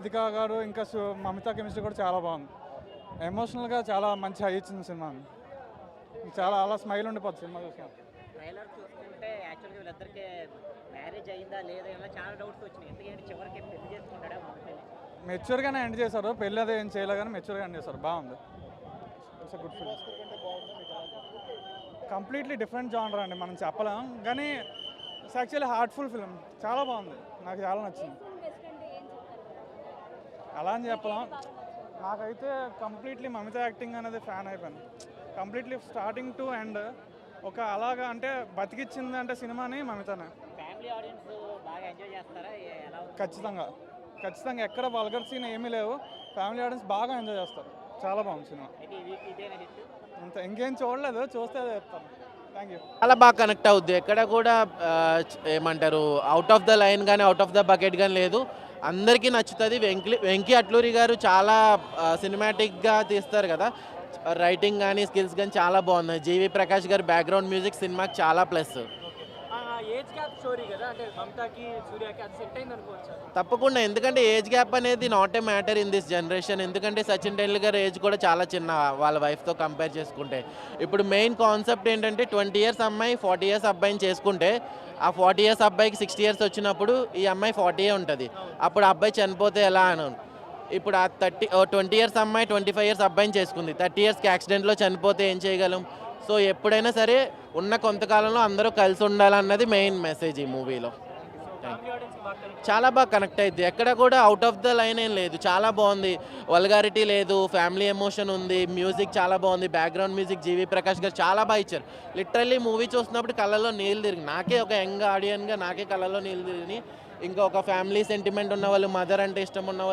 రాధికా గారు ఇంకా మమిత కెమిస్ట్రీ కూడా చాలా బాగుంది. ఎమోషనల్గా చాలా మంచి హై ఇచ్చింది సినిమా. చాలా అలా స్మైల్ ఉండిపోతుంది సినిమా చూసినా. ట్రైలర్ చూస్తుంటే యాక్చువల్గా వీళ్ళిద్దరికి మ్యారేజ్ అయిందా లేదా ఇలా చాలా డౌట్స్ వచ్చినాయి. ఎందుకంటే చివరికి పెళ్లి చేసుకుంటాడా ముందు మెచ్యూర్గానే ఎండ్ చేశారు. పెళ్ళి అదే ఏం చేయలేదు కానీ మెచ్యూర్గా ఎండ్ చేశారు. బాగుంది. It's good film. Completely different genre అండి, మనం చెప్పలేం కానీ ఇట్స్ యాక్చువల్లీ హార్ట్ఫుల్ ఫిల్మ్. చాలా బాగుంది, నాకు చాలా నచ్చింది. అలా అని చెప్పలేం. నాకైతే కంప్లీట్లీ మమిత యాక్టింగ్ అనేది ఫ్యాన్ అయిపోయాను. కంప్లీట్లీ స్టార్టింగ్ టు ఎండ్ ఒక అలాగా అంటే బతికిచ్చింది అంటే సినిమాని మమితనే. ఫ్యామిలీ ఆడియన్స్ బాగా ఎంజాయ్ చేస్తారా ఎలా ఉంది? ఖచ్చితంగా ఖచ్చితంగా ఎక్కడ వల్గర్ సీన్ ఏమీ లేవు. ఫ్యామిలీ ఆడియన్స్ బాగా ఎంజాయ్ చేస్తారు. చాలా బాగుంది సినిమా. అయితే ఈ వీక్ ఇదేనా హిట్? అంతే, ఇంకేం చూడలేదు, చూస్తే అదే చెప్తాను. Thank you. చాలా బాగా కనెక్ట్ అవుద్ది. ఎక్కడ కూడా ఏమంటారు అవుట్ ఆఫ్ ద లైన్ కానీ అవుట్ ఆఫ్ ద బకెట్ కానీ లేదు. అందరికీ నచ్చుతుంది. వెంకీ అట్లూరి గారు చాలా సినిమాటిక్గా తీస్తారు కదా, రైటింగ్ కానీ స్కిల్స్ కానీ చాలా బాగున్నాయి. జీవి ప్రకాష్ గారి బ్యాక్గ్రౌండ్ మ్యూజిక్ సినిమాకి చాలా ప్లస్. ఏజ్ గ్యాప్ స్టోరీ కదా, అంటే మమతాకి సూర్యకి అది సెట్ అయింది అనుకోవచ్చు. తప్పకుండా, ఎందుకంటే ఏజ్ గ్యాప్ అనేది not a matter in this generation. ఎందుకంటే సచిన్ టెండూల్కర్ ఏజ్ కూడా చాలా చిన్న వాళ్ళ వైఫ్తో కంపేర్ చేసుకుంటే. ఇప్పుడు మెయిన్ కాన్సెప్ట్ ఏంటంటే 20 years అమ్మాయి 40 years అబ్బాయిని చేసుకుంటే ఆ 40 years అబ్బాయికి 60 years వచ్చినప్పుడు ఈ అమ్మాయి 40 ఉంటుంది. అప్పుడు అబ్బాయి చనిపోతే ఎలా అని. ఇప్పుడు ఆ 20 years అమ్మాయి 25 years అబ్బాయిని చేసుకుంది. 30 yearsకి యాక్సిడెంట్లో చనిపోతే ఏం చేయగలం? సో ఎప్పుడైనా సరే ఉన్న కొంతకాలంలో అందరూ కలిసి ఉండాలన్నది మెయిన్ మెసేజ్ ఈ మూవీలో. చాలా బాగా కనెక్ట్ అయింది. ఎక్కడ కూడా అవుట్ ఆఫ్ ద లైన్ ఏం లేదు. చాలా బాగుంది. వల్గారిటీ లేదు, ఫ్యామిలీ ఎమోషన్ ఉంది, మ్యూజిక్ చాలా బాగుంది. బ్యాక్గ్రౌండ్ మ్యూజిక్ జీవి ప్రకాష్ గారు చాలా బాగా ఇచ్చారు. లిటరల్లీ మూవీ చూసినప్పుడు కళ్ళలో నీళ్ళు తిరిగి, నాకే ఒక యంగ్ ఆడియన్గా నాకే కళ్ళలో నీళ్ళు తిరిగి, ఇంకా ఒక ఫ్యామిలీ సెంటిమెంట్ ఉన్న వాళ్ళు, మదర్ అంటే ఇష్టం ఉన్న వాళ్ళు